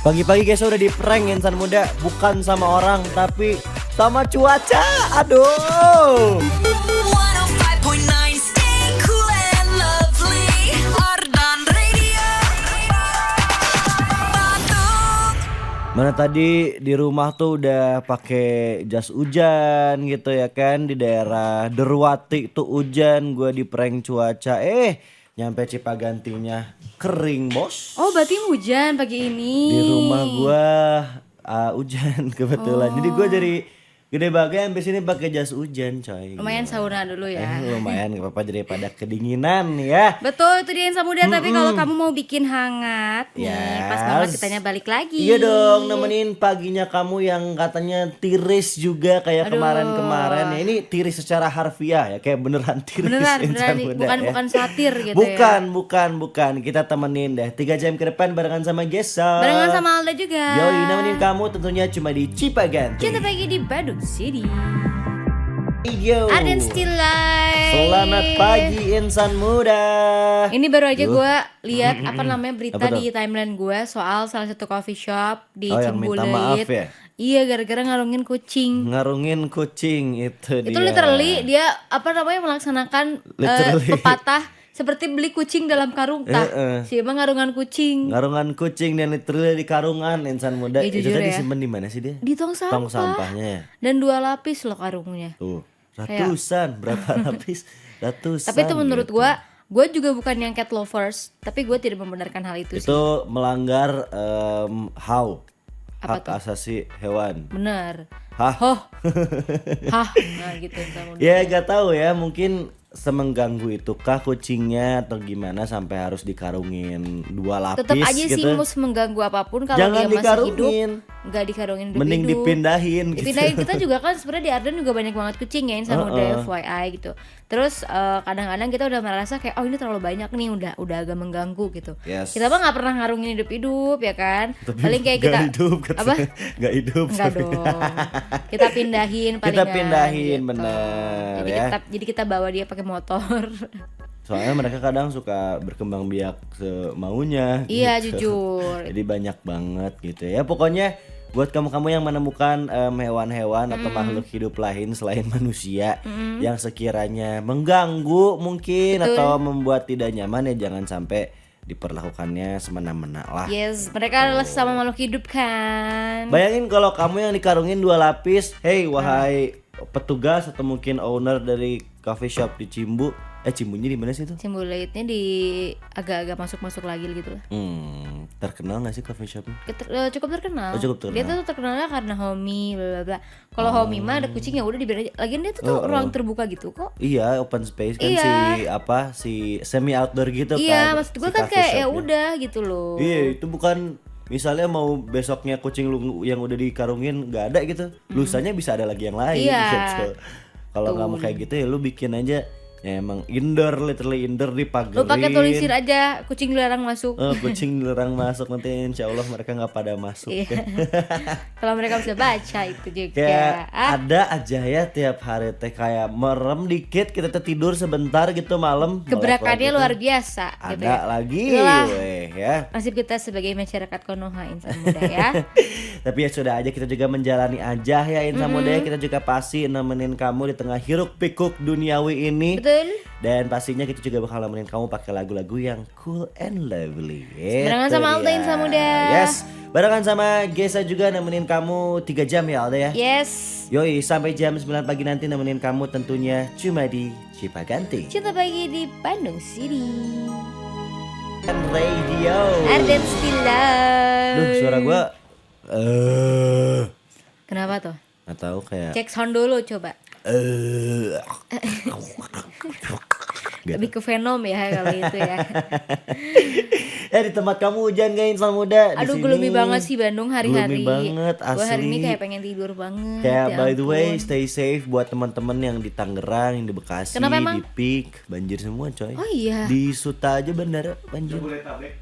Pagi-pagi guys udah di prank insan muda, bukan sama orang tapi sama cuaca. Aduh. 105.9 stay cool and lovely. Ardan Radio. Batuk. Mana tadi di rumah tuh udah pakai jas hujan gitu ya kan, di daerah Derwati tuh hujan, gua di prank cuaca. Nyampe Cipagantinya kering, Bos. Oh, berarti hujan pagi ini. Di rumah gua hujan kebetulan. Jadi gua dari gede bagai sampai sini pakai jas hujan, coy. Lumayan sauna dulu ya. Lumayan gak apa-apa daripada kedinginan ya. Betul, itu dia yang muda. Tapi kalau kamu mau bikin hangat nih, pas banget kitanya balik lagi. Iya dong, nemenin paginya kamu yang katanya tiris juga kayak kemarin-kemarin. Ya, ini tiris secara harfiah ya, kayak beneran tiris. Beneran, insan muda, bukan satir gitu bukan, ya. Bukan. Kita temenin deh 3 jam ke depan barengan sama Gesa. Barengan sama Alda juga. Yoi, nemenin kamu tentunya cuma di Cipaganti. Kita pagi di Bandung City. Yo. Arden still live. Selamat pagi insan muda. Ini baru aja gue lihat berita Apa tuh? di timeline gue soal salah satu coffee shop di Yang minta maaf Cimbuleuit. ya? Iya, gara-gara ngarungin kucing. Ngarungin kucing itu dia. Itu literally dia melaksanakan pepatah seperti beli kucing dalam karung si emang ngarungan kucing. Ngarungan kucing dan literally di karungan insan muda. Itu jujur tadi ya. disimpan di mana sih dia? Di tong sampah. Tong sampahnya ya. Dan 2 lapis loh karungnya. Tuh, ratusan, berapa lapis? Ratusan. Tapi itu menurut gitu. gue juga bukan yang cat lovers, tapi gue tidak membenarkan hal itu sih. Itu melanggar HAU. Apa Hak asasi hewan. Bener. Hah? Nah gitu sama Ya gak tahu ya, mungkin semengganggu itukah kucingnya atau gimana sampai harus dikarungin 2 lapis tetap aja gitu. sih mus mengganggu apapun kalau Jangan dia masih dikarungin. hidup, nggak dikarungin hidup. Mending dipindahin gitu. Dipindahin. Kita juga kan sebenarnya di Arden juga banyak banget kucing ya insan muda FYI gitu. Terus kadang-kadang kita udah merasa kayak ini terlalu banyak nih, udah agak mengganggu gitu. Yes. Kita mah nggak pernah ngarungin hidup ya kan. Tapi paling kayak kita hidup, apa? Gak hidup. Enggak dong. Kita pindahin palingan. Kita pindahin, gitu. bener Jadi ya. jadi kita bawa dia pakai motor. Soalnya mereka kadang suka berkembang biak semaunya. Iya, gitu. jujur. Jadi banyak banget gitu ya. Pokoknya buat kamu-kamu yang menemukan hewan-hewan atau makhluk hidup lain selain manusia yang sekiranya mengganggu mungkin atau membuat tidak nyaman, ya jangan sampai diperlakukannya semena-mena lah. Yes, mereka adalah sesama makhluk hidup kan. Bayangin kalau kamu yang dikarungin 2 lapis. Hey, wahai petugas atau mungkin owner dari coffee shop di Cimbu. Cimbunya di mana sih itu? Cimbuleuitnya di agak-agak masuk-masuk lagi gitu lah. Terkenal gak sih coffee shopnya? Cukup terkenal. Oh, cukup terkenal. Dia tuh terkenalnya karena homey bla bla bla. Kalau homey mah ada kucing ya udah dibiarin aja. Lagian dia tuh ruang terbuka gitu kok. Iya, open space kan. Iya. si semi outdoor gitu kan. Iya, maksud gue si kan coffee kayak ya shopnya. udah gitu loh. Iya, itu bukan misalnya mau besoknya kucing lu yang udah dikarungin nggak ada gitu, lusanya bisa ada lagi yang lain Iya. gitu. Kalau nggak mau kayak gitu ya lu bikin aja ya emang indoor, literally indoor dipagerin. Lu pakai tulisin aja kucing dilarang masuk. Kucing dilarang masuk, nanti insya Allah mereka nggak pada masuk. Iya. Kalau mereka bisa baca itu juga. Kayak ada aja ya tiap hari teh kayak merem dikit kita teh tidur sebentar gitu malam. Gebrakannya melek luar lagi tuh. biasa gitu Ada ya. lagi Itulah weh ya. nasib kita sebagai masyarakat Konoha insan muda ya. Tapi ya sudah aja, kita juga menjalani aja ya insan muda ya. Kita juga pasti nemenin kamu di tengah hiruk pikuk duniawi ini. Betul. Dan pastinya kita juga bakal nemenin kamu pakai lagu-lagu yang cool and lovely. Barengan sama Alda insan muda. Yes. Barengan sama Gesa juga nemenin kamu 3 jam ya Alda ya. Yes. Yoi, sampai jam 9 pagi nanti nemenin kamu tentunya cuma di Cipaganti. Cinta pagi di Bandung City. Radio. Arden still live. Duh, suara gua Kenapa tuh? nggak tahu kayak Cek sound dulu coba. Lebih ke Venom ya kalau itu ya. Di tempat kamu hujan gak insan muda? Di Aduh, sini gloomy banget sih Bandung hari-hari. Gloomy banget, Gue hari ini asli. kayak pengen tidur banget. Kayak ya by the way, ampun. stay safe buat teman-teman yang di Tangerang, yang di Bekasi, Kenapa emang? di Pik, banjir semua coy. Oh iya. Di Suta aja bandara banjir. Di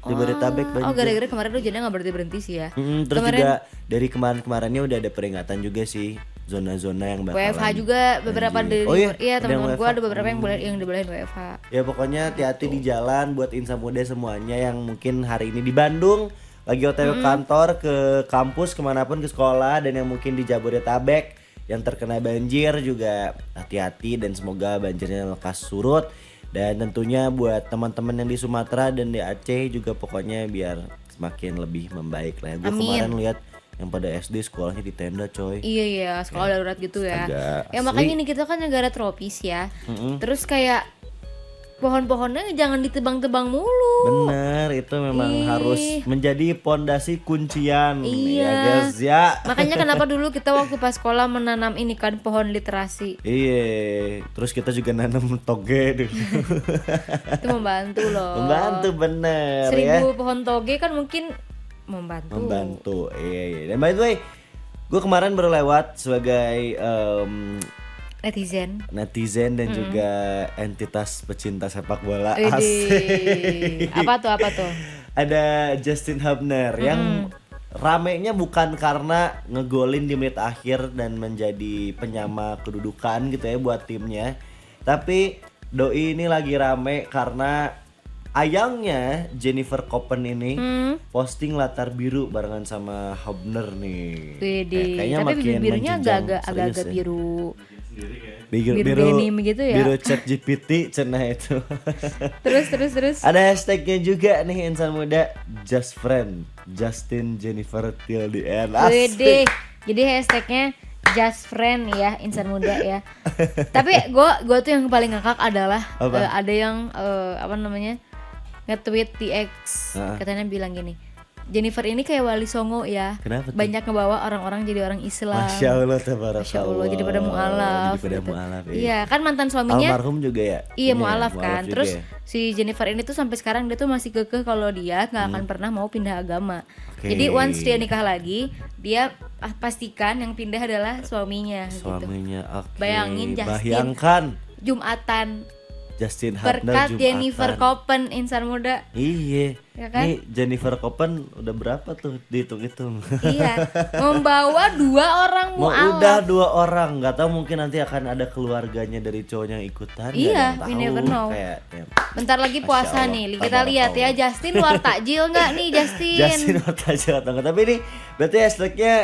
Jabodetabek banjir. Oh gara-gara kemarin hujannya gak berhenti-berhenti sih ya. Terus Kemarin juga dari kemarin-kemarinnya udah ada peringatan juga sih, zona-zona yang bakalan WFH juga beberapa banjir. dari Oh iya, iya ada yang teman-teman gue WFH. ada beberapa yang dibolehin WFH. Ya pokoknya hati-hati di jalan buat insan muda semuanya yang mungkin hari ini di Bandung lagi OTW kantor ke kampus kemanapun, ke sekolah, dan yang mungkin di Jabodetabek yang terkena banjir juga hati-hati dan semoga banjirnya lekas surut. Dan tentunya buat teman-teman yang di Sumatera dan di Aceh juga pokoknya biar semakin lebih membaik lah. Gue Amin. kemarin lihat yang pada SD sekolahnya di tenda coy. Iya ya, sekolah darurat gitu ya. Astaga, Ya asli. makanya nih kita kan negara tropis ya. Terus kayak pohon-pohonnya jangan ditebang-tebang mulu. Bener, itu memang Ih. harus menjadi pondasi kuncian ya Iya. guys ya. Makanya kenapa dulu kita waktu pas sekolah menanam ini kan pohon literasi. Iya, terus kita juga nanam toge dulu. Itu membantu loh. Membantu bener ya. 1000 pohon toge kan mungkin membantu. Membantu, iya. Dan by the way, gue kemarin baru lewat sebagai Netizen. dan juga entitas pecinta sepak bola. Widih. Asik. Apa tuh? Ada Justin Hubner yang ramenya bukan karena ngegolin di menit akhir dan menjadi penyama kedudukan gitu ya buat timnya. Tapi doi ini lagi rame karena ayangnya Jennifer Koppen ini posting latar biru barengan sama Hubner nih. Widih. Kayaknya Tapi makin birunya menjenjang agak-agak serius ya. biru. Biru denim gitu ya. Biru chat GPT cenah itu. Terus. Ada hashtagnya juga nih insan muda, just friend Justin Jennifer till the end. Widih. Asik. Jadi hashtagnya just friend ya, insan muda ya. Tapi gua tuh yang paling ngakak adalah Apa? ada yang apa namanya nge-tweet di X, katanya bilang gini, Jennifer ini kayak Wali Songo ya. Kenapa tuh? Banyak ngebawa orang-orang jadi orang Islam. Masya Allah tabarakallah. Masya Allah, jadi pada mu'alaf. Jadi pada gitu. mu'alaf, iya. Iya, kan mantan suaminya. Almarhum juga ya. Iya, Ini ya, mu'alaf kan. juga Terus ya. si Jennifer ini tuh sampai sekarang dia tuh masih kekeh kalau dia nggak akan pernah mau pindah agama. Oke. Jadi once dia nikah lagi, dia pastikan yang pindah adalah suaminya. Gitu. Suaminya, oke. Bayangin Justin. Bayangkan Jumatan Justin Hubner berkat Jumatan. Jennifer Koppen, insan muda. Iya. Ya kan? Nih Jennifer Koppen udah berapa tuh dihitung-hitung? Iya, membawa 2 orang Mau mu'alaf. udah 2 orang, nggak tahu mungkin nanti akan ada keluarganya dari cowoknya yang ikutan. nggak Iya, ada we yang never tahu. know. Kayak, ya. Bentar lagi Masya puasa Allah, nih. Kita lihat ya tabarakallah. Justin luar takjil nggak nih Justin? Justin Otajil atau enggak. Tapi ini berarti hashtagnya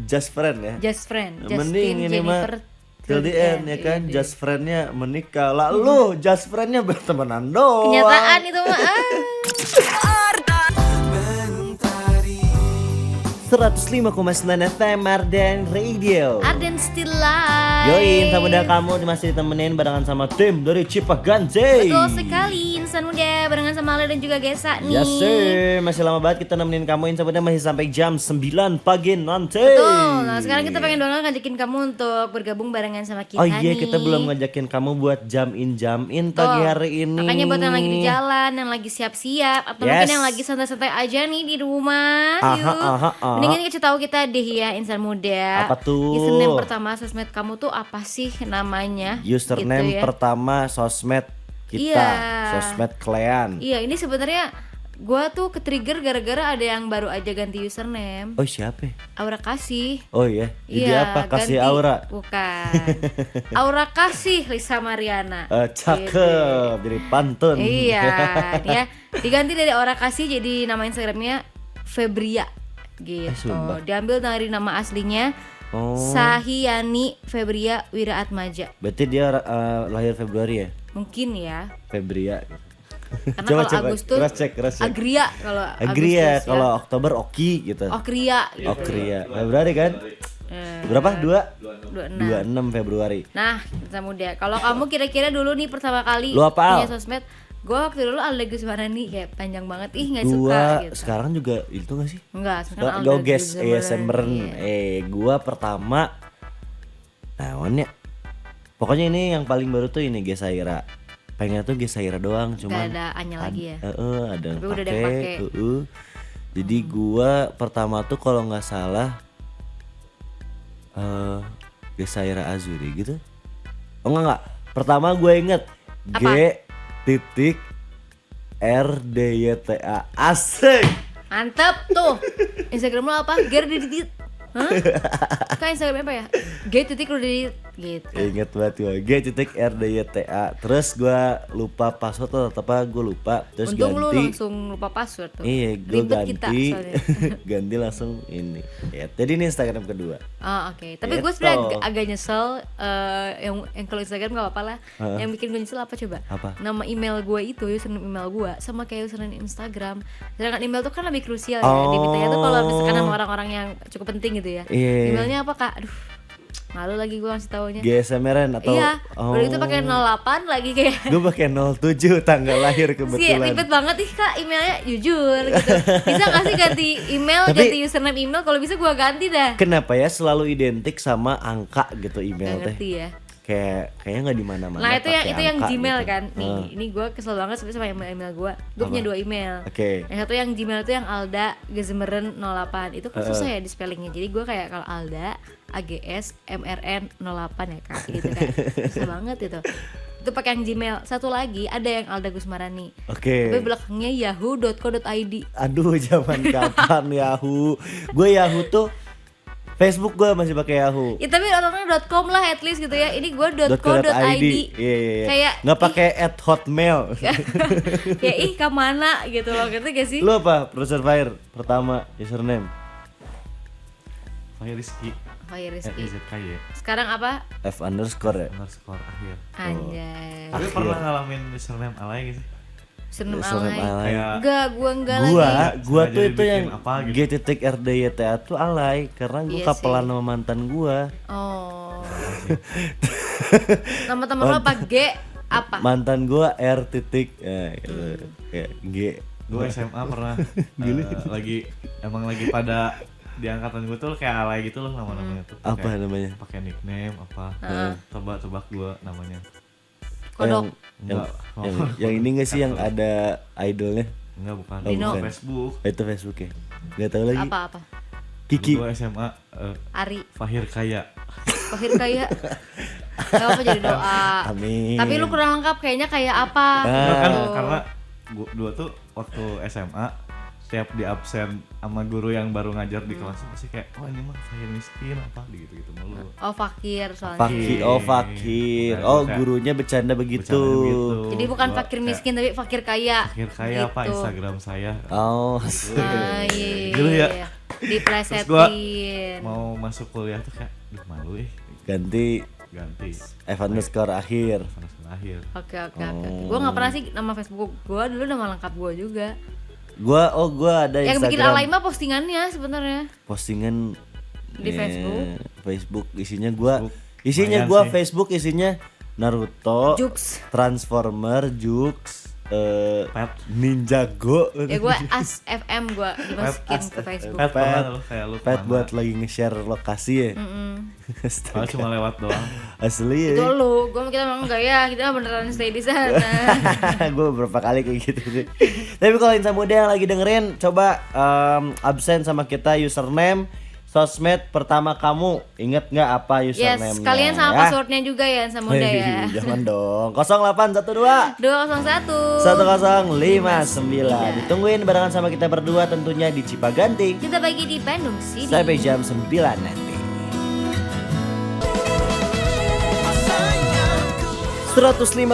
just friend ya. Just friend. Mending Justin ini Jennifer mah till the end ya kan. Iya. Just friendnya menikah. Lalu just friendnya bertemanan doang. Kenyataan itu mah. 105,9 FM Arden Radio. Arden still live. Yoin, sama muda kamu masih ditemenin barengan sama tim dari Cipaganze. Betul sekali, insan muda barengan sama Ale dan juga Gesa nih. Yes sir, masih lama banget kita nemenin kamu insan muda, masih sampai jam 9 pagi nanti. Betul. Nah, sekarang kita pengen banget ngajakin kamu untuk bergabung barengan sama kita Oh iya, nih. kita belum ngajakin kamu buat jam in pagi hari ini. Makanya buat yang lagi di jalan, yang lagi siap-siap, atau Yes. mungkin yang lagi santai-santai aja nih di rumah. Aha. Mendingan kasih tahu kita deh ya, insan muda. Apa tuh? Username pertama sosmed kamu tuh apa sih namanya? Username Gitu ya. pertama sosmed kita, Iya. sosmed Klean. Iya, ini sebenarnya gua tuh ke-trigger gara-gara ada yang baru aja ganti username. Oh siapa? Aura Kasih. Oh iya, jadi Iya, apa? Kasih ganti- Aura. Bukan. Aura Kasih Lisa Mariana. Cakep, jadi pantun. Iya, ya. Diganti dari Aura Kasih jadi nama Instagramnya Febria gitu. sumpah. Diambil dari nama aslinya Oh, Sahiyani Febria Wiraatmaja. berarti dia lahir Februari ya? Mungkin ya. Febria. Karena kalau Agustus cross check. Agria kalau Agria, Agustus kalau Oktober Oki gitu. Okria gitu. Okria. Februari kan? Berapa? 26. 26 Februari. Nah, kita muda. Kalau kamu kira-kira dulu nih pertama kali Lu apa, punya Al? sosmed, gue waktu dulu Aldegus Marani kayak panjang banget, ih nggak suka Gua gitu. sekarang juga itu gak sih? Enggak, sekarang Go Aldegus guys, Marani. Semberen. Iya. Gua pertama naon ya? Pokoknya ini yang paling baru tuh ini Gesaira. Pengen tuh Gesaira doang, cuman Nggak ada Anya lagi ya? ada yang Tapi udah ada yang pakai. pakai. Jadi gua pertama tuh kalau nggak salah Gesaira Azuri gitu. Oh enggak. Pertama gue inget G titik R D Y T A. Asik. Mantep tuh. Instagram lo apa? Hah? Kak Instagramnya apa ya? G.Rudit gitu. Ingat banget gue G.RDYTA. Terus gue lupa password atau apa gue lupa. Terus Untung lu ganti. langsung lupa password tuh. Iya gue Ribet kita ganti. soalnya. Ganti langsung ini. Ya, jadi ini Instagram kedua. Oh, oke. Tapi gue Gitu. sebenarnya agak nyesel yang kalau Instagram gak apa-apa lah. Yang bikin gue nyesel apa coba? Apa? Nama email gue itu, username email gue sama kayak username Instagram. Sedangkan email tuh kan lebih krusial ya. Oh. Dimintanya tuh kalau misalkan sama orang-orang yang cukup penting gitu ya. Iya. Emailnya apa Kak? Aduh. Malu lagi gue ngasih taunya. GSMRN atau Iya. Udah itu pakai 08 lagi kayak. Gue pakai 07 tanggal lahir Sih kebetulan. ribet banget ih Kak emailnya jujur gitu. Bisa gak sih ganti email, Tapi- ganti username email, kalau bisa gue ganti dah. Kenapa ya selalu identik sama angka gitu email Gak teh? ngerti ya. Kayaknya nggak di mana-mana. Nah itu yang pakai angka Gmail gitu. kan. Nih, ini gue kesel banget sebenarnya sama email gue. Gue punya 2 email. Oke. Yang satu yang Gmail itu yang Alda Gezemeren 08. Itu kan susah ya di spellingnya. Jadi gue kayak kalau Alda AGS MRN 08 ya Kak gitu kan. Susah banget itu. Itu pakai yang Gmail. Satu lagi ada yang Alda Gusmarani. Oke. Tapi belakangnya yahoo.co.id. Aduh, zaman kapan Yahoo? Gue Yahoo tuh Facebook gue masih pakai Yahoo. Ya tapi orangnya .com lah at least gitu ya. Ini gue .co.id. Iya. Kayak Nggak pakai @hotmail. ya ih kemana gitu loh, ngerti gak sih? Lu apa? Producer Fire pertama username Fahir Rizky. Fahir Rizky. IZKY F__ Sekarang apa? ya. _ akhir. Anjay. Tapi pernah ngalamin username alay gitu? Seneng Username alay. alay. Kayak Enggak, gua lagi. Gua Sengaja tuh itu dibikin yang apa gitu. G.RDYTA tuh alay karena gue Iya kapelan sih. sama mantan gua. Oh. Nama temen lo apa G apa? Mantan gua R titik gitu. Ya, G. Gue SMA pernah lagi emang lagi pada di angkatan gue tuh kayak alay gitu loh nama-namanya tuh. Apa Kayak namanya? pakai nickname apa. Tebak-tebak gue namanya. Kodok. Enggak. Yang ini gak sih yang ada idolnya? Enggak bukan. Dino. Bukan. Facebook. Itu Facebook ya? Gak tahu lagi. Apa? Kiki. Gue SMA Ari. Fahir Kaya. Fahir kayak gak apa jadi doa. Amin. Tapi lu kurang lengkap kayaknya kayak apa? Enggak kan gitu. karena gua tuh waktu SMA tiap di absen sama guru yang baru ngajar di kelas tuh pasti kayak oh ini mah Fahir miskin apa gitu mulu. Oh fakir soalnya. Fakir, fakir. Nah, Oh, kayak gurunya bercanda begitu. bercanda begitu. Jadi bukan Gua fakir kayak, miskin tapi fakir kaya. Fakir Kaya apa Gitu. Instagram saya. Oh, Ah, iya. Gitu ya. Diplesetin. Terus mau masuk kuliah tuh kayak duh malu ganti ganti _akhir. Fahir akhir. Oke. Gue nggak pernah sih nama Facebook gue dulu nama lengkap gue juga. Gua ada Yang bikin Instagram. alay mah postingannya sebenarnya. Postingan Di Facebook? Facebook isinya gua Lumayan sih. Facebook isinya Naruto, Jux. Transformer, Jux, Pet. Ninjago. Ya gue as FM gue dimasukin ke Facebook. Pet banget loh kayak lu Pet kemana. buat lagi nge-share lokasi ya. Padahal cuma lewat doang. Asli Itu ya. lu, gue kita emang enggak ya, kita mah beneran stay di sana. Gue beberapa kali kayak gitu sih. Tapi kalau insan muda yang lagi dengerin, coba absen sama kita username, sosmed pertama kamu, inget nggak apa username-nya? Yes, kalian sama passwordnya juga ya sama muda ya. Jangan dong. 0812 201 1059. Ditungguin barengan sama kita berdua tentunya di Cipaganti Kita bagi di Bandung City. sampai jam 9 nanti. 105,9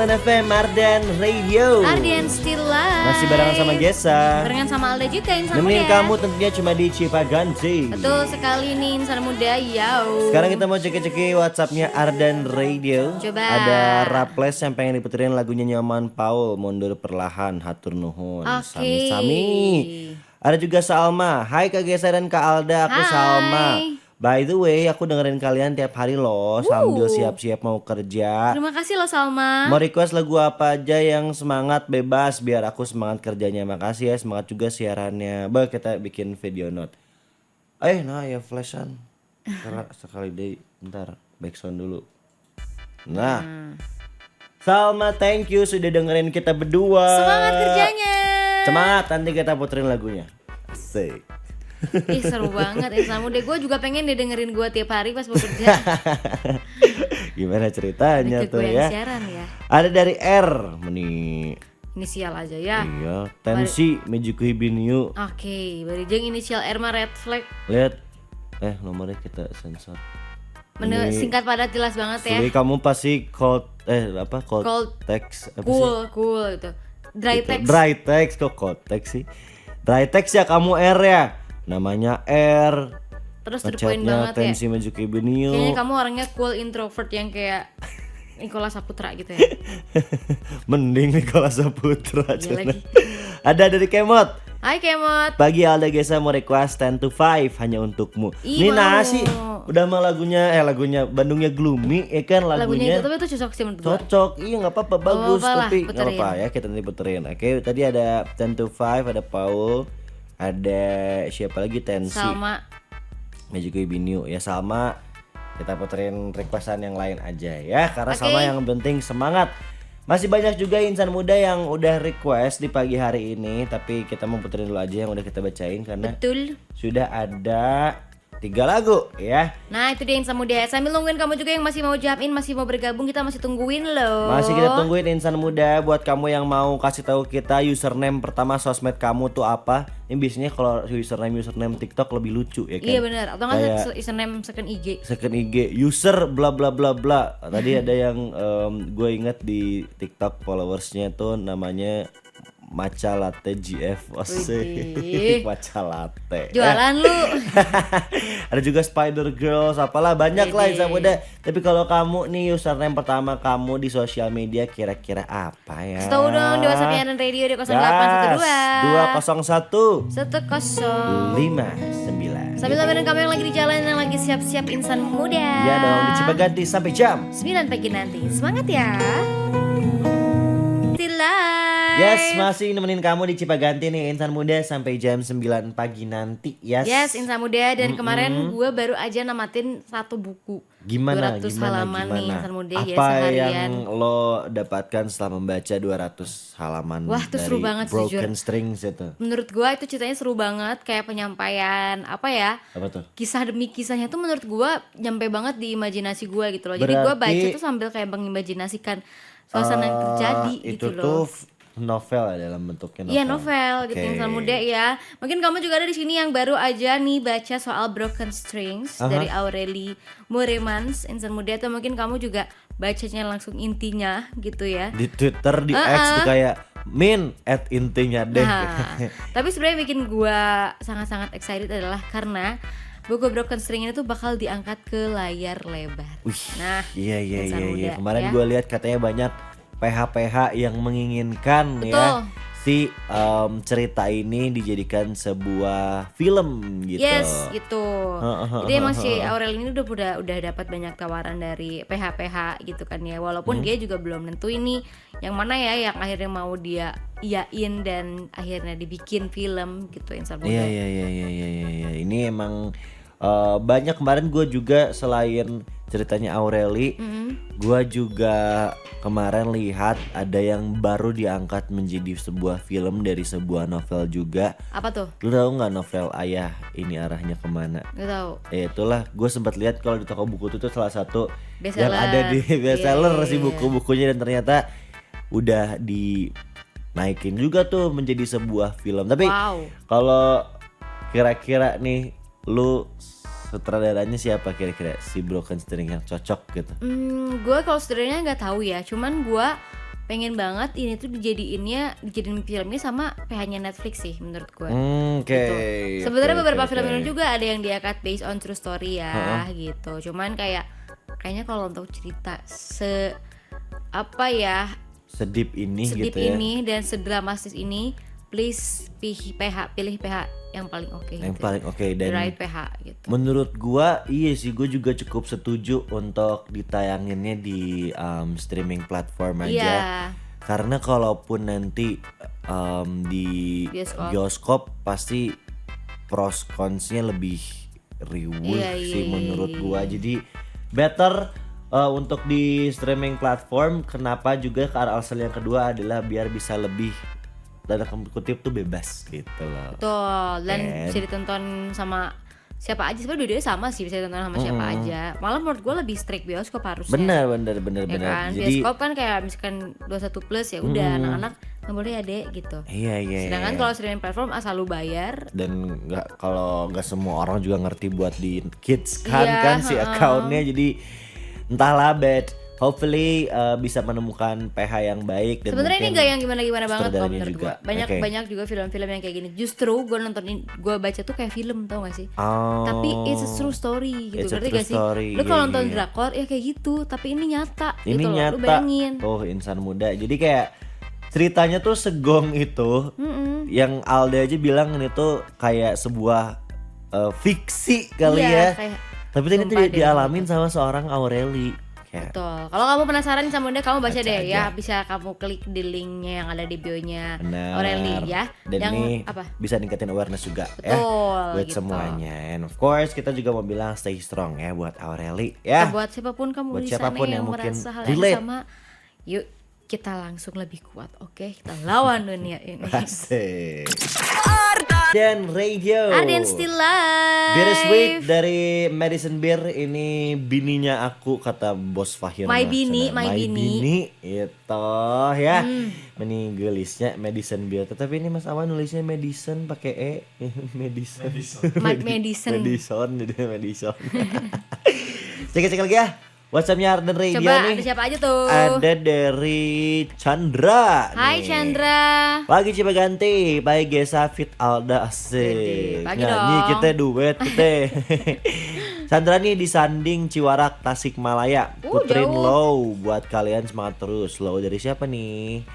FM Ardan Radio. Ardian Still Live. Masih barengan sama Gesa. Barengan sama Alda juga insan Nemenin muda. kamu tentunya cuma di Cipaganti. Betul sekali nih insan muda, yo. Sekarang kita mau ceki-ceki WhatsAppnya Ardan Radio. Coba. Ada Raples yang pengen diputerin lagunya Nyaman Paul, Mundur Perlahan, Hatur Nuhun. Oke. Sami-sami. Ada juga Salma. Hai Kak Gesa dan Kak Alda, aku Hai. Salma. By the way, aku dengerin kalian tiap hari loh sambil siap-siap mau kerja. Terima kasih loh Salma. Mau request lagu apa aja yang semangat bebas biar aku semangat kerjanya. Makasih ya, semangat juga siarannya. Bah, kita bikin video note. Nah ya flashan. Sekali deh, bentar backsound dulu. Nah, Salma thank you sudah dengerin kita berdua. Semangat kerjanya. Semangat, nanti kita puterin lagunya. Asik. Ih seru banget insan muda. Gue juga pengen deh dengerin gue tiap hari pas bekerja. Gimana ceritanya Dikit tuh gue ya? yang siaran ya. Ada dari R, meni. Inisial aja ya. Iya, tensi Mejuku Hibiniu. Oke, barijeng inisial R mah red flag. Lihat, nomornya kita sensor. Ini singkat padat jelas banget ya. Suli, kamu pasti cold Cold text apa sih? Cool gitu. Dry Gitu. text. Dry text kok cold text sih. Dry text ya kamu R ya. Namanya R. Terus to the point Ngechatnya banget ya. tensi Mejuki Benio. Kayaknya kamu orangnya cool introvert yang kayak Nicholas Saputra gitu ya. Mending Nicholas Saputra. Iya Cina. lagi. Ada dari Kemot. Hai Kemot. Pagi Alda Gesa mau request 10 to 5 hanya untukmu. Ih, Ini mau. nasi. Udah mah lagunya Bandungnya Gloomy ya kan Lagunya lagunya. itu tapi itu cocok sih menurut gue. Cocok, iya nggak apa-apa, bagus, apa-apa lah, tapi nggak puterin. apa-apa ya kita nanti puterin. Oke, tadi ada 10 to 5, ada Paul, ada siapa lagi Tensi, Salma. Magic Ibinu ya Salma. Kita puterin requestan yang lain aja ya, karena Oke. Salma yang penting semangat. Masih banyak juga insan muda yang udah request di pagi hari ini, tapi kita mau puterin dulu aja yang udah kita bacain karena Betul. sudah ada 3 lagu ya. Nah itu dia Insan Muda. Sambil nungguin kamu juga yang masih mau jump in, masih mau bergabung, kita masih tungguin loh. Masih kita tungguin insan muda. Buat kamu yang mau kasih tahu kita username pertama sosmed kamu tuh apa. Ini biasanya kalau username TikTok lebih lucu ya kan. Iya benar. Atau nggak Kayak username second IG. second IG user bla bla bla bla. Tadi ada yang gue inget di TikTok followersnya tuh namanya Matcha Latte GF. Widih. Matcha Latte. Jualan lu. Ada juga Spider Girls, apalah banyak lah Widih. insan muda. Tapi kalau kamu nih username pertama kamu di sosial media kira-kira apa ya? Kasih tahu dong di WhatsApp Yaran Radio di 0812 201 10 59. Sambil nemenin kamu yang lagi di jalan, yang lagi siap-siap Insan Muda. Ya dong, di Cipaganti sampai jam 9 pagi nanti. Semangat ya. Silai. Yes, masih nemenin kamu di Cipaganti nih Insan Muda sampai jam 9 pagi nanti. Yes, Insan Muda. Dan kemarin gue baru aja namatin satu buku. Gimana 200 halaman nih Insan Muda ya Apa seharian. yang lo dapatkan setelah membaca 200 halaman Wah, itu dari seru banget, Broken jujur. Strings itu? Menurut gue itu ceritanya seru banget. Kayak penyampaian apa ya, Apa tuh? kisah demi kisahnya tuh menurut gue nyampe banget di imajinasi gue gitu loh. Jadi gue Berarti- baca tuh sambil kayak mengimajinasikan suasana yang terjadi itu gitu loh. tuh novel ya, dalam bentuknya novel. Iya novel gitu Oke. Insan Muda ya. Mungkin kamu juga ada di sini yang baru aja nih baca soal Broken Strings dari Aurelie Muremans Insan Muda, atau mungkin kamu juga bacanya langsung intinya gitu ya. Di Twitter, di X tuh kayak intinya deh. Nah, tapi sebenarnya bikin gua sangat-sangat excited adalah karena buku Broken String ini tuh bakal diangkat ke layar lebar. Wih, Nah, iya Insan Muda, Kemarin ya. gue lihat katanya banyak PH-PH yang menginginkan Betul. ya si cerita ini dijadikan sebuah film gitu. Yes, gitu. Jadi emang si Aurel ini udah dapat banyak tawaran dari PH-PH gitu kan ya. Walaupun dia juga belum nentuin nih yang mana ya yang akhirnya mau dia iyain dan akhirnya dibikin film gitu Insan Muda. Iya. Ini emang banyak. Kemarin gue juga selain ceritanya Aureli, gue juga kemarin lihat ada yang baru diangkat menjadi sebuah film dari sebuah novel juga. Apa tuh? Lu tahu nggak novel Ayah Ini Arahnya Kemana? Gak tahu. Itulah gue sempat lihat kalau di toko buku itu salah satu yang Bestseller. ada di bestseller Iya, sih iya. buku-bukunya, dan ternyata udah dinaikin juga tuh menjadi sebuah film. Tapi Wow. kalau kira-kira nih lu sutradaranya siapa kira-kira si Broken String yang cocok gitu? Gue kalau sebenarnya nggak tahu ya. Cuman gue pengen banget ini tuh dijadiin filmnya sama PH-nya Netflix sih menurut gue. Oke. Gitu. Sebenarnya Oke, beberapa oke, film oke. ini juga ada yang diangkat based on true story ya gitu. Cuman kayaknya kalau untuk cerita apa ya Sedip ini sedip gitu ya. ini dan sedramatis ini, please pilih PH yang paling oke. Yang gitu. paling oke, The dan right PH gitu. menurut gua iya sih, gua juga cukup setuju untuk ditayanginnya di streaming platform aja. Iya. Karena kalaupun nanti di bioskop pasti pros consnya lebih riuh Iya, sih iya, menurut iya, gua. Jadi better untuk di streaming platform. Kenapa juga ke alasan yang kedua adalah biar bisa lebih tanda kutip tuh bebas gitu loh. Betul, dan Kan? bisa ditonton sama siapa aja. Sebenarnya dua-duanya sama sih, bisa ditonton sama siapa aja. Malah menurut gue lebih strict bioskop harusnya. Benar. Ya kan? Jadi Bioskop kan kayak misalkan 21 plus ya udah anak-anak nggak boleh ya dek gitu. Iya. Sedangkan kalau streaming platform asal lu bayar. Dan kalau nggak semua orang juga ngerti buat di kids kan Iya, kan si accountnya, jadi entahlah, bet hopefully bisa menemukan PH yang baik. Dan Sebenarnya ini mungkin gak yang gimana-gimana banget kok sutradaranya menurut juga. gue. Banyak Oke. banyak juga film-film yang kayak gini. Justru gue nontonin, gue baca tuh kayak film, tau gak sih? Oh. Tapi it's a true story gitu. It's a Ngerti true gak sih? story, Lu kalau iya, nonton iya. drakor ya kayak gitu, tapi ini nyata Ini gitu loh. nyata. Lu bayangin. Oh, insan muda. Jadi kayak ceritanya tuh segong itu. Yang Alda aja bilang ini tuh kayak sebuah fiksi kali Iya, ya. kayak- Tapi ini tuh sumpah deh, dialamin sama seorang Aureli. Kayak Betul. Kalau kamu penasaran sama dia, kamu baca Baca deh aja. ya. Bisa kamu klik di linknya yang ada di bio-nya benar. Aureli ya. Dan yang ini apa? bisa ningkatin awareness juga ya Betul, buat gitu. semuanya. And of course kita juga mau bilang stay strong ya buat Aureli ya. Buat siapapun kamu Buat di sana siapapun yang yang mungkin merasa hal yang relate. sama, yuk kita langsung lebih kuat, oke? Kita lawan dunia ini. Asik. Dan radio. Arden still live. Bittersweet dari Madison Beer, ini bininya aku kata Bos Fahir. My bini, my bini. Itu ya. Meninggelisnya Madison Beer. Tetapi ini Mas Awan nulisnya Madison pakai E. Madison. Madison. Madison jadi Madison. Cek lagi ya. WhatsAppnya Arden Radio Coba nih. ada siapa aja tuh? Ada dari Chandra. Hai nih. Chandra. Pagi Cipaganti, pagi Gesa Fit Alda Wede, asik. pagi Nyanyi dong. kita duet kita. Chandra nih di Sanding Ciwarak Tasikmalaya. Putrin jauh. Low buat kalian semangat terus. Low dari siapa nih?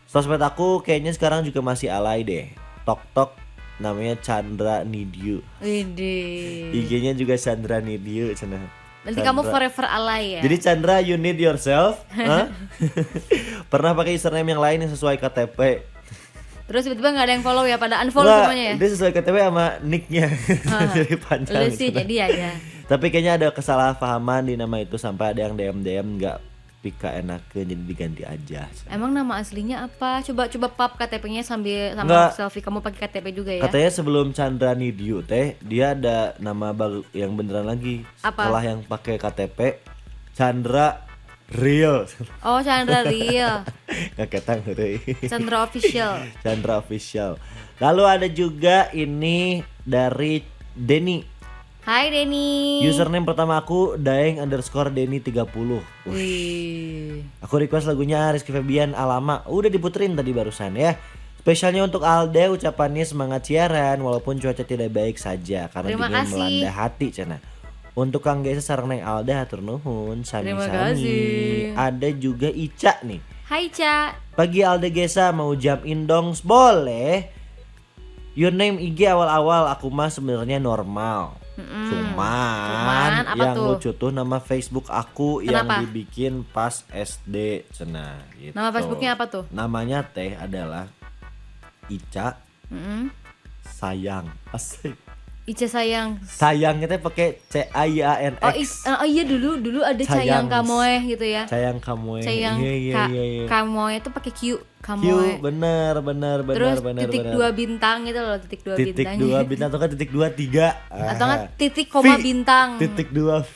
Sosmed aku kayaknya sekarang juga masih alay deh. Tok tok namanya Chandra Need You. Widih. IG-nya juga Chandra Need You cenah. Nanti Chandra. kamu forever alay ya. Jadi Chandra, you need yourself. Hah? Pernah pakai username yang lain yang sesuai KTP? Terus tiba-tiba nggak ada yang follow ya, pada unfollow Nggak, semuanya ya. dia sesuai KTP sama nicknya. Jadi panjang. Lu sih gitu. jadi aja. Tapi kayaknya ada kesalahpahaman di nama itu sampai ada yang DM nggak pika enakeun jadi diganti aja. Emang nama aslinya apa? Coba pap KTP-nya sambil sama Nggak. selfie kamu pakai KTP juga ya. Katanya sebelum Chandra Need You teh dia ada nama baru yang beneran lagi. Apa? Setelah yang pakai KTP Chandra Real. Oh, Chandra Real. Ngaketang euy. Chandra Official. Chandra Official. Lalu ada juga ini dari Denny. Hai Denny. Username pertama aku Daeng_Denny 30. Wih. Aku request lagunya Rizky Febian Alama. Udah diputerin tadi barusan ya. Spesialnya untuk Alda, ucapannya semangat siaran walaupun cuaca tidak baik saja karena Terima dingin kasih. melanda hati cenah. Untuk Kang Gesa sareng Neng Alda hatur nuhun Terima sami-sami. kasih. Ada juga Ica nih. Hai Ca. Pagi Alda Gesa mau jump in dong, boleh. Your name IG awal-awal aku mah sebenarnya normal. Cuman apa yang tuh? lucu tuh nama Facebook aku Kenapa? yang dibikin pas SD cenah gitu. Nama Facebooknya apa tuh? Namanya teh adalah Ica Mm-mm. Sayang. Asik. Ica sayang. Sayangnya teh pakai CAYANX. Oh iya dulu ada Sayang. Cayang Kamoe gitu ya. Sayang kamu. Cayang Iya. Kamoe itu pakai Q. Q Kamoe. bener. Terus titik 2 bintang gitu loh, titik 2 Titik bintang. 2 bintang atau kan titik 2 3. Atau enggak titik koma V. bintang. Titik 2 V.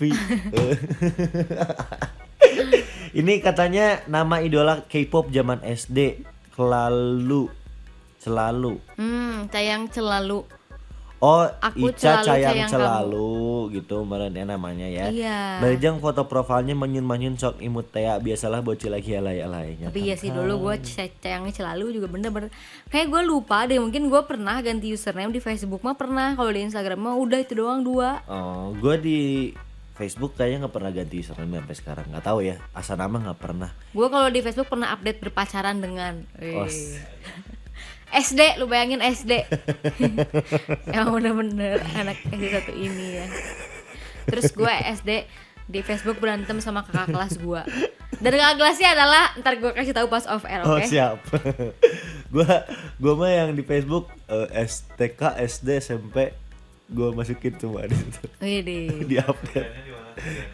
Ini katanya nama idola K-pop zaman SD. Selalu. Cayang Celalu. Oh, Aku Ica selalu sayang sayang selalu gitu meren namanya ya. Iya. Barijang foto profilnya manyun-manyun sok imut teh biasalah bocil lagi alay-alaynya. Tapi iya sih dulu gue cayangnya Celalu juga bener-bener. Kayak gue lupa deh, mungkin gue pernah ganti username di Facebook mah pernah. Kalau di Instagram mah udah itu doang 2. Oh, gue di Facebook kayaknya nggak pernah ganti username sampai sekarang. Nggak tahu ya, asal nama nggak pernah. Gue kalau di Facebook pernah update berpacaran dengan Os. SD, lu bayangin SD. Emang bener-bener anak SD satu ini ya. Terus gue SD di Facebook berantem sama kakak kelas gue. Dan kakak kelasnya adalah, ntar gue kasih tahu pas off air, Oh oke? siap. gua mah yang di Facebook STK, SD, SMP gue masukin semua di situ. Widih. Di update.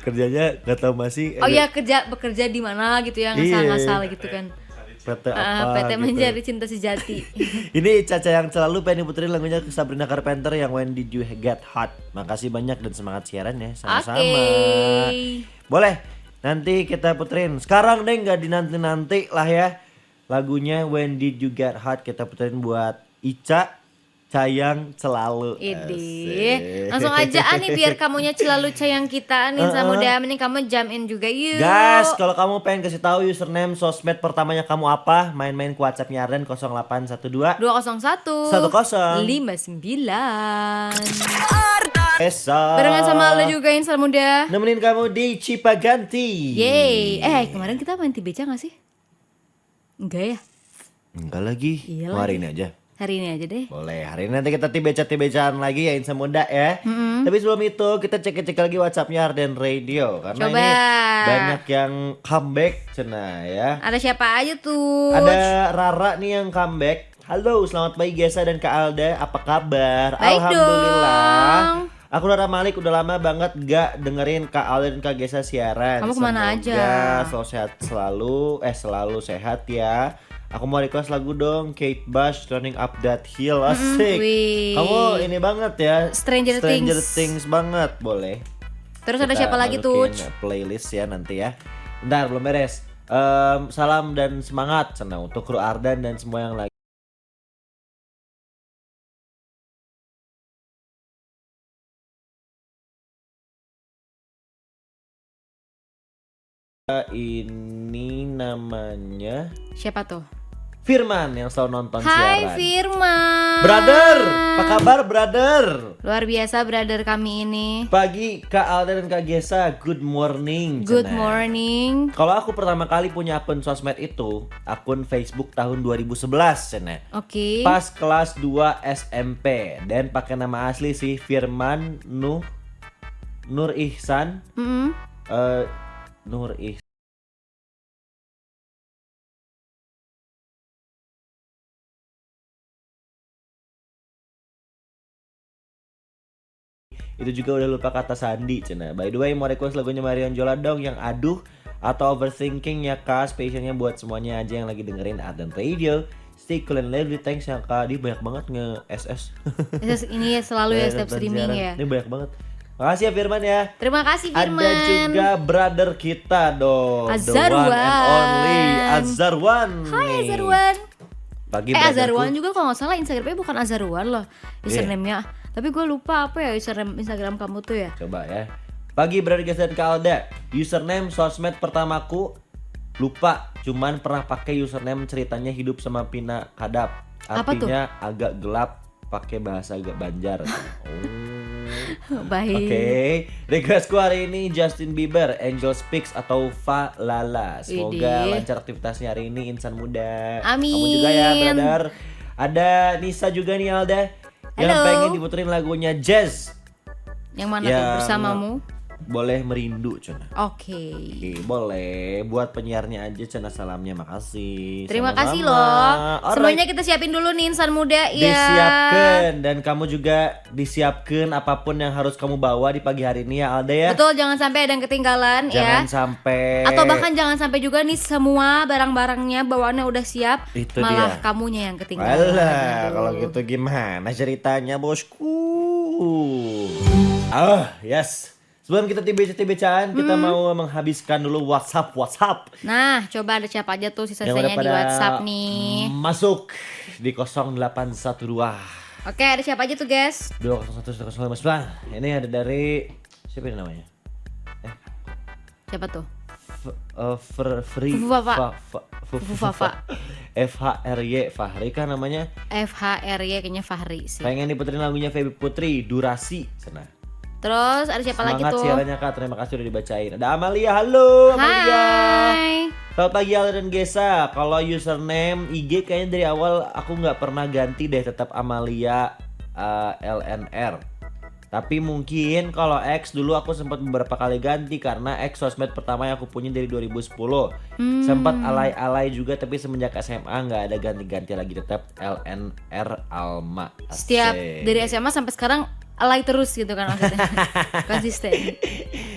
Kerjanya nggak tahu masih. Oh iya, bekerja di mana gitu ya, ngasal-ngasal gitu kan. PT apa? PT gitu. Mencari Cinta Sejati. Ini Caca yang selalu pengen diputerin lagunya ke Sabrina Carpenter yang When Did You Get Hot. Makasih banyak dan semangat siaran ya. Sama-sama. Oke. Boleh. Nanti kita puterin. Sekarang deh nggak dinanti-nanti lah ya. lagunya When Did You Get Hot kita puterin buat Ica sayang selalu. Idih, langsung aja nih biar kamunya selalu sayang kita Ninsa Muda. Mending kamu jump in juga yuk. Guys, kalau kamu pengen kasih tahu username sosmed pertamanya kamu apa, main-main ke WhatsApp-nya Arden 0812 201 10 59. Esa. Barengan sama Alda juga Insan Muda. Nemenin kamu di Cipaganti. Yeay. Kemarin kita main Tibeca gak sih? Enggak ya? Enggak lagi. Iya Mau hari lagi. ini aja. Hari ini aja deh. Boleh, hari ini nanti kita tibecaan lagi ya Insan Muda ya. Tapi sebelum itu kita cek lagi WhatsAppnya Arden Radio. Karena Coba. ini banyak yang comeback cena ya. Ada siapa aja tuh? Ada Rara nih yang comeback. Halo, selamat pagi Gesa dan Kak Alda. Apa kabar? Baik Alhamdulillah. dong. Aku Rara Malik udah lama banget gak dengerin Kak Alda dan Kak Gesa siaran. Kamu kemana aja? Selalu sehat selalu sehat ya. Aku mau request lagu dong, Kate Bush, Running Up That Hill, asik. wih. Kamu ini banget ya, Stranger Things banget, boleh. Terus ada Kita siapa lagi tuh? masukin playlist ya nanti ya. Bentar, belum beres. Salam dan semangat sana untuk kru Ardan dan semua yang lagi. Ini namanya Siapa tuh? Firman yang selalu nonton Hai siaran. Firman. Brother, apa kabar brother? Luar biasa brother kami ini. Pagi Kak Alda dan Kak Gesa, good morning. Good cenah. morning. Kalau aku pertama kali punya akun sosmed itu, akun Facebook tahun 2011 cenah. Oke. Pas kelas 2 SMP dan pakai nama asli sih Firman Nur Ihsan. Mm-mm. Nur Ihsan. Itu juga udah lupa kata sandi cina. By the way mau request lagunya Marion Jola dong yang aduh atau overthinking ya Kak. Spesialnya buat semuanya aja yang lagi dengerin Arden Radio. Stay cool and lively. Thanks ya Kak. Dia banyak banget nge-SS. Ini ya selalu ya setiap streaming ya. Ini banyak banget. Makasih ya Firman ya. Terima kasih Firman. Ada juga brother kita dong. The one and only Azarwan. Hai nih. Azarwan. Pagi Azarwan juga kalau nggak salah Instagramnya bukan Azarwan loh username-nya. Tapi gue lupa apa ya username Instagram kamu tuh ya. Coba ya. Pagi brother Gesa dan Kak Alda. Username sosmed pertamaku lupa. Cuman pernah pakai username ceritanya hidup sama Pina Kadap. Apa tuh? Artinya agak gelap pakai bahasa agak Banjar. Baik. Oke, requestku hari ini Justin Bieber, Angel Speaks atau Fa Lala. Semoga Widih. lancar aktivitasnya hari ini Insan Muda. Amin. Kamu juga ya, brother. Ada Nisa juga nih Alda yang Halo. pengen diputerin lagunya Jazz. Yang mana tuh bersamamu? Boleh merindu Cuna. Oke. Oke, boleh. Buat penyiarnya aja Cuna salamnya, makasih. Terima Sama-sama. kasih loh. Alright. Semuanya kita siapin dulu nih Insan Muda ya. Disiapkan dan kamu juga disiapkan apapun yang harus kamu bawa di pagi hari ini ya Alda ya. Betul, jangan sampai ada yang ketinggalan Jangan ya. sampai Atau bahkan jangan sampai juga nih semua barang-barangnya bawaannya udah siap, Itu malah dia. kamunya yang ketinggalan. Alah, Aduh. kalau gitu gimana ceritanya bosku? Yes. Sebelum kita tibecaan, kita mau menghabiskan dulu WhatsApp. Nah, coba ada siapa aja tuh Yang sisa-sisanya udah di pada WhatsApp nih. masuk di 0812 Oke, ada siapa aja tuh, guys? 201 Ini ada dari siapa ini namanya? Siapa tuh? Free Fufafa. Fufafa. FHRY Fahri kan namanya. FHRY kayaknya Fahri sih. Pengen diputerin lagunya Feby Putri, Durasi. Sana. Terus ada siapa lagi Semangat tuh? siarannya Kak, terima kasih udah dibacain. Ada Amalia, halo Amalia. Hai. Selamat pagi Alda dan Gesa. Kalau username IG kayaknya dari awal aku nggak pernah ganti deh, tetap Amalia LNR. Tapi mungkin kalau X dulu aku sempat beberapa kali ganti karena X sosmed pertama yang aku punya dari 2010. Sempat alay-alay juga tapi semenjak SMA nggak ada ganti-ganti lagi, tetap LNR Alma. Setiap Asik. dari SMA sampai sekarang alay terus gitu kan maksudnya. Konsisten.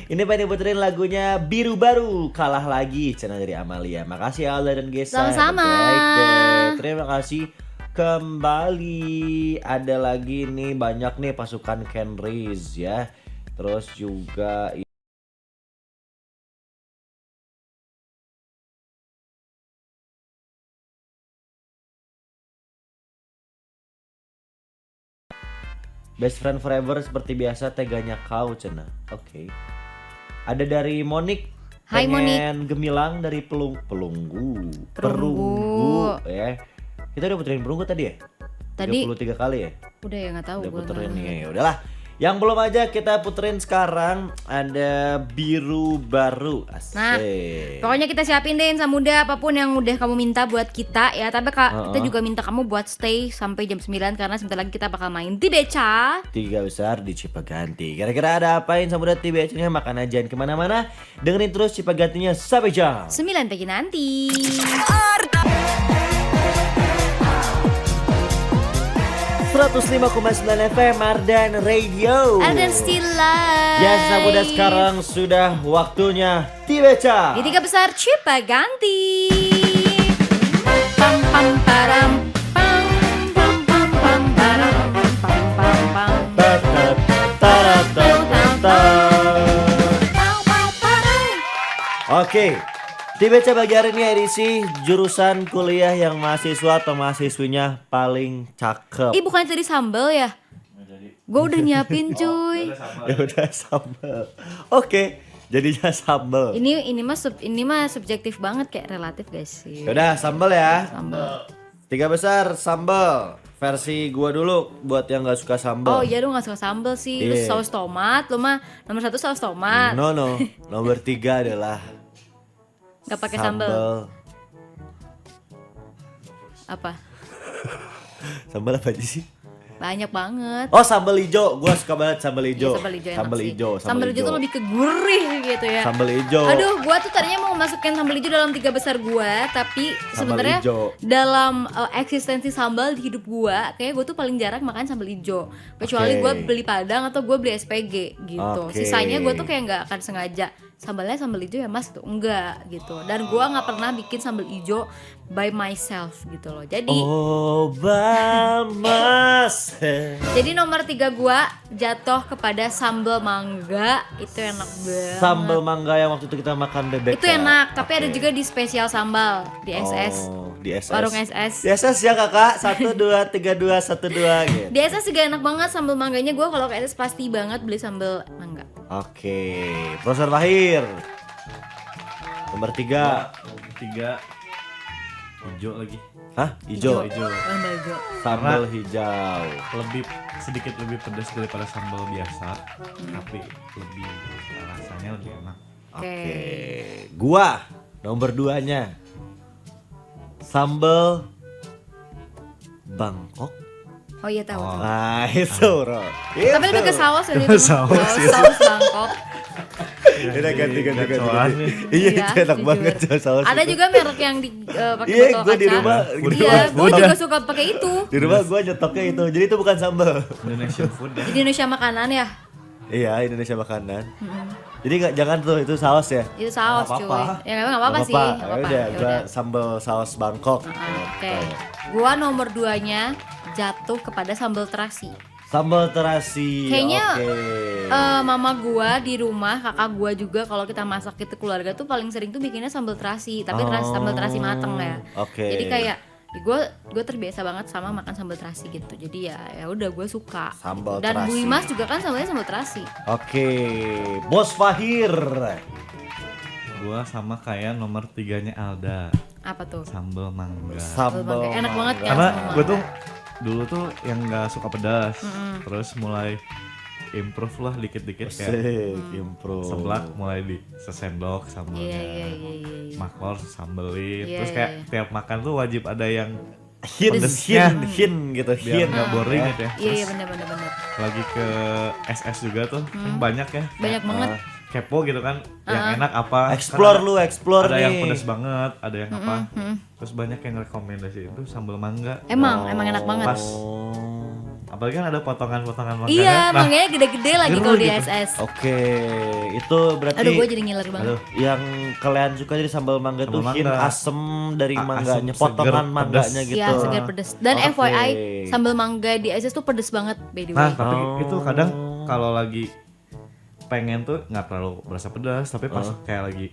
Ini pengen diputerin lagunya Biru Baru, Kalah Lagi, channel dari Amalia. Makasih Alda dan Gesa. Sama-sama. Baik deh. Terima kasih kembali. Ada lagi nih banyak nih pasukan Ken Riz ya. Terus juga Best friend forever seperti biasa teganya kau cenah. Oke. Ada dari Monik. Hai, pengen gemilang dari Perunggu ya. Kita udah puterin Perunggu tadi ya? Tadi 33 kali ya? udah ya nggak tahu Udah gua puterin nggak- nih. Ya udahlah. Yang belum aja kita puterin sekarang ada Biru Baru. Asik. Nah, pokoknya kita siapin deh Samuda apapun yang udah kamu minta buat kita ya. Tapi kita juga minta kamu buat stay sampai jam 9 karena sebentar lagi kita bakal main Tibeca. 3 besar di Cipaganti. Kira-kira ada apain Samuda TBC-nya? Makan aja kemana-mana. Dengerin terus Cipagantinya sampai jam 9 pagi nanti. 105,9 FM Ardan Radio. Ardan Still Live. Ya Samuda, sekarang sudah waktunya Tibeca. Di 3 besar Cipaganti. Pam pam param pam pam pam pam param pam pam pam. Oke, Tibeca bagi hari ini edisi jurusan kuliah yang mahasiswa atau mahasiswinya paling cakep. Ih bukannya tadi sambal ya? Gue udah nyiapin cuy. Ya udah sambal. Oke, jadinya sambal. Ini mah subjektif banget kayak relatif guys sih. Ya udah sambal ya. Sambal. 3 besar sambal. Versi gua dulu buat yang nggak suka sambal. Oh iya lu gak suka sambal sih. Lu Iya. saus tomat. Lu mah nomor 1 saus tomat. No, nomor 3 adalah Gak pakai sambal. Apa? Sambal apa aja sih? Banyak banget. Oh, sambal hijau. Gua suka banget sambal hijau. Iya, sambal hijau enak Sambal sih. hijau. Sambal hijau tuh lebih ke gurih gitu ya. Sambal hijau. Aduh, gua tuh tadinya mau masukin sambal hijau dalam 3 besar gua, tapi sebenarnya hijau. dalam eksistensi sambal di hidup gua, kayaknya gua tuh paling jarang makan sambal hijau. Kecuali Oke. gua beli Padang atau gua beli SPG gitu. Oke. Sisanya gua tuh kayak nggak akan sengaja sambalnya sambal hijau ya Mas tuh enggak gitu. Dan gua nggak pernah bikin sambal hijau by myself gitu loh. Jadi Obama. Jadi nomor 3 gua jatuh kepada sambal mangga. Itu enak banget. Sambal mangga yang waktu itu kita makan bebek. Itu enak, tapi ada juga di spesial sambal di SS. Oh, di SS. Warung SS. Di SS ya kakak. 1, 2, 3, 2, 1, 2 gitu. Di SS juga enak banget sambal mangganya. Gua kalau ke SS pasti banget beli sambal mangga. Oke, Profesor Mahir. Nomor 3. 3 hijau lagi. Hah? Hijau. Hijau. Sambal hijau. Sambal hijau. Sedikit lebih pedas daripada sambal biasa, tapi lebih rasanya lebih enak. Oke. Gua nomor 2-nya sambal Bangkok. Oh iya tahu. tahu. Nah, itu bro. Tapi lebih ke saus ya itu. Saus Bangkok. Udah ganti. Soalnya. Iya, Iya, itu enak jujur. banget saus. Ada juga merek yang pakai Iya, botol gua di kaca. rumah. Iya, gue juga suka pakai itu. Di rumah gua nyetoknya itu. Jadi itu bukan sambal. Indonesian food ya. Di Indonesia makanan ya. Iya, Indonesia makanan. Jadi jangan tuh itu saus ya. Itu saus Nggak cuy. apa-apa. Ya nggak apa-apa sih. Nggak Ya apa-apa. udah, Ya gua udah. sambal saus Bangkok. Oke. Gua nomor 2-nya jatuh kepada sambal terasi. Sambal terasi. Kayaknya, Oke. Mama gua di rumah, kakak gua juga kalau kita masak itu keluarga tuh paling sering tuh bikinnya sambal terasi, tapi sambal terasi mateng ya. Oke. Jadi kayak gue terbiasa banget sama makan sambal terasi gitu. Jadi ya udah gue suka. Sambal Dan Bu terasi. Imas juga kan sambalnya sambal terasi. Oke, Bos Fahir. Gua sama kayak nomor 3-nya Alda, Apa tuh? sambal mangga. Sambal Enak banget kan? Karena sambal gue mangga. tuh dulu tuh yang nggak suka pedas, terus mulai improve lah dikit-dikit kayak Asik, improve. seblak mulai di sesendok sambalnya, Iya. makor sambelin, Iya, terus kayak iya. tiap makan tuh wajib ada yang Hin pedesnya. gitu, biar hin. nggak boring gitu ya. Iya Terus benar. lagi ke SS juga tuh kan banyak ya, Banyak banget. kepo gitu kan, yang enak apa? Explore Kan lu, explore ada nih. yang pedas banget, ada yang apa? Terus banyak yang rekomendasi itu sambal mangga. Emang enak banget. Pas. Apalagi kan ada potongan-potongan mangganya. Iya, Nah, mangganya gede-gede lagi geru kalau di gitu. SS. Oke, itu berarti Aduh, gue jadi ngiler banget. Aduh, yang kalian suka jadi sambal mangga tuh Sambal hin mangga. asem dari Asem, mangganya, seger, potongan pedas. mangganya gitu. Iya, segar pedes. Dan Oke. FYI, sambal mangga di SS tuh pedes banget by the way. Nah, tapi Oh. itu kadang kalau lagi pengen tuh nggak terlalu berasa pedas, tapi pas kayak lagi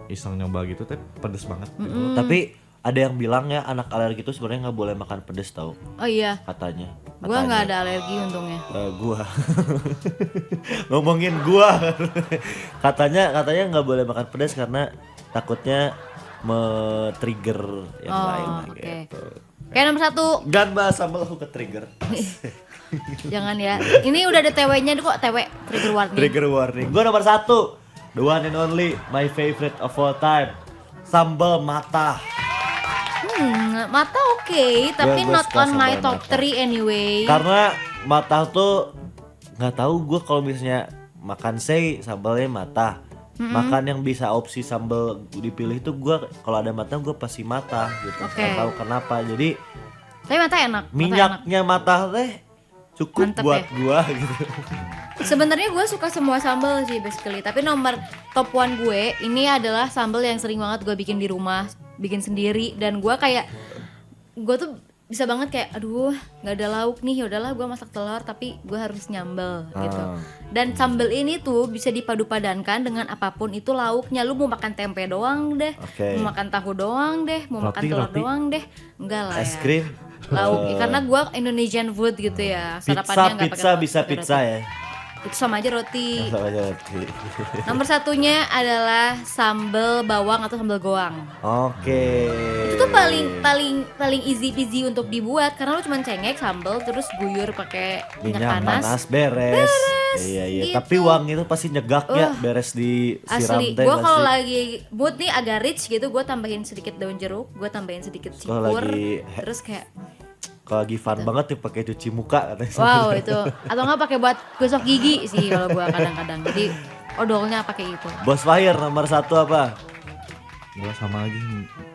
iseng nyoba gitu tuh pedes banget gitu. Tapi ada yang bilang ya anak alergi itu sebenarnya nggak boleh makan pedes tau Oh iya. katanya. Gua nggak ada alergi untungnya. Gua ngomongin gua katanya nggak boleh makan pedas karena takutnya trigger yang lain lah, Oke. gitu. Kayak nomor 1. Gan bahas sambal aku ke trigger. Jangan ya. Ini udah ada TW-nya kok, TW trigger warning. Trigger warning. Gua nomor 1, the one and only, my favorite of all time, sambal mata. Mata oke, tapi Gua not suka on my sambal top mata. 3 anyway. Karena mata tuh nggak tahu gue kalau misalnya makan sambalnya mata. Makan yang bisa opsi sambal dipilih itu gue kalau ada mata gue pasti mata gitu. Oke. Nggak tahu kenapa. Jadi Tapi mata enak. Mata enak. minyaknya mata teh cukup Mantep buat ya? gue gitu. Sebenarnya gue suka semua sambal sih basically. Tapi nomor top 1 gue ini adalah sambal yang sering banget gue bikin di rumah, bikin sendiri. Dan gue kayak gue tuh bisa banget kayak aduh nggak ada lauk nih, yaudahlah gue masak telur tapi gue harus nyambel gitu. Dan sambal ini tuh bisa dipadu-padankan dengan apapun itu lauknya. Lu mau makan tempe doang deh, Oke. mau makan tahu doang deh, mau makan telur doang deh, enggak lah Es ya. krim. Lauk karena gue Indonesian food gitu ya, sarapannya nggak Pizza bisa pakai pizza roti. ya. Itu sama aja roti. Sama aja roti. Nomor 1-nya adalah sambal bawang atau sambal goang. Oke. Itu tuh paling easy peasy untuk dibuat karena lu cuma cengek sambal terus guyur pakai minyak panas. beres. Iya. gitu. Tapi wangi itu pasti nyegak ya, beres disiram Asli, teh gue kalau pasti. lagi mood nih agak rich gitu, gue tambahin sedikit daun jeruk, gue tambahin sedikit Kalau cikur, lagi terus kayak Kalau lagi fun banget nih pakai cuci muka katanya. wow itu, atau nggak pakai buat gosok gigi sih kalau gue kadang-kadang. Jadi odolnya pakai itu. Bos Fahir nomor 1 apa? Gua sama lagi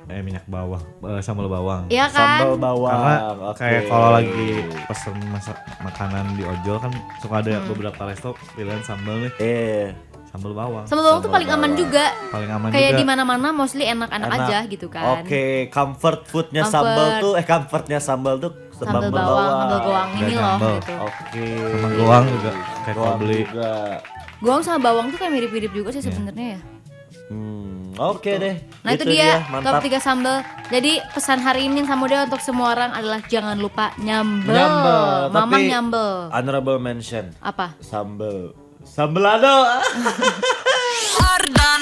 minyak bawang, sambal bawang. Iya kan? Sambal bawang. Karena Oke. kayak kalau lagi pesen masak makanan di ojol kan suka ada beberapa resto pilihan sambal nih, sambal bawang. Sambal bawang tuh paling aman juga. Paling aman Kayak juga. di mana-mana mostly enak-enak Enak. aja gitu kan. Oke, comfort foodnya Comfort. sambal tuh comfortnya sambal tuh Sambal bawang, sambal goang ini Nggak loh nyambel. gitu. Oke. Sama goang juga kayak Goang kalau beli. juga. Goang sama bawang tuh kayak mirip-mirip juga sih sebenarnya ya. Oke deh. Nah itu dia top mantap. 3 sambal. Jadi pesan hari ini sama dia untuk semua orang adalah jangan lupa nyambel. Nyambel, Mamang tapi nyambel. Honorable mention. Apa? Sambelado. Ardan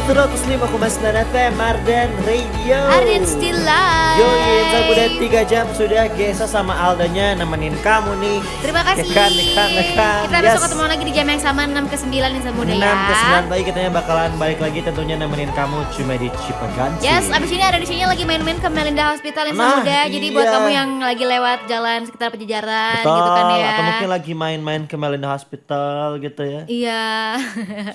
105,9 FM Ardan Radio. Ardan still live. Yoi, udah 3 jam sudah Gesa sama Aldanya nemenin kamu nih. Terima kasih. Nekan. Kita besok ketemu lagi di jam yang sama 6 ke 9 Insan Muda 6 ya. ke 9 pagi kita bakalan balik lagi tentunya nemenin kamu cuma di Cipaganti. Yes, abis ini ada di sini lagi main-main ke Melinda Hospital Insan Nah, Muda. Jadi buat iya. kamu yang lagi lewat jalan sekitar Pajajaran Betul, gitu kan ya. atau mungkin lagi main-main ke Melinda Hospital gitu ya. Iya.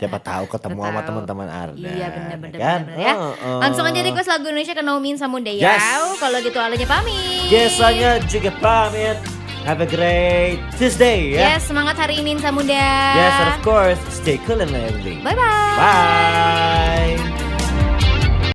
Siapa tahu ketemu Siapa sama tahu. teman-teman Ardan. Iya bener-bener kan? ya. Oh. Langsung aja request lagu Indonesia ke Naomi Insan Muda ya. Yes. Kalau gitu Alanya pamit. Gesanya juga pamit. Have a great Tuesday ya. Yes, semangat hari ini Insan Muda. Yes, and of course, stay cool and everything. Bye-bye. Bye.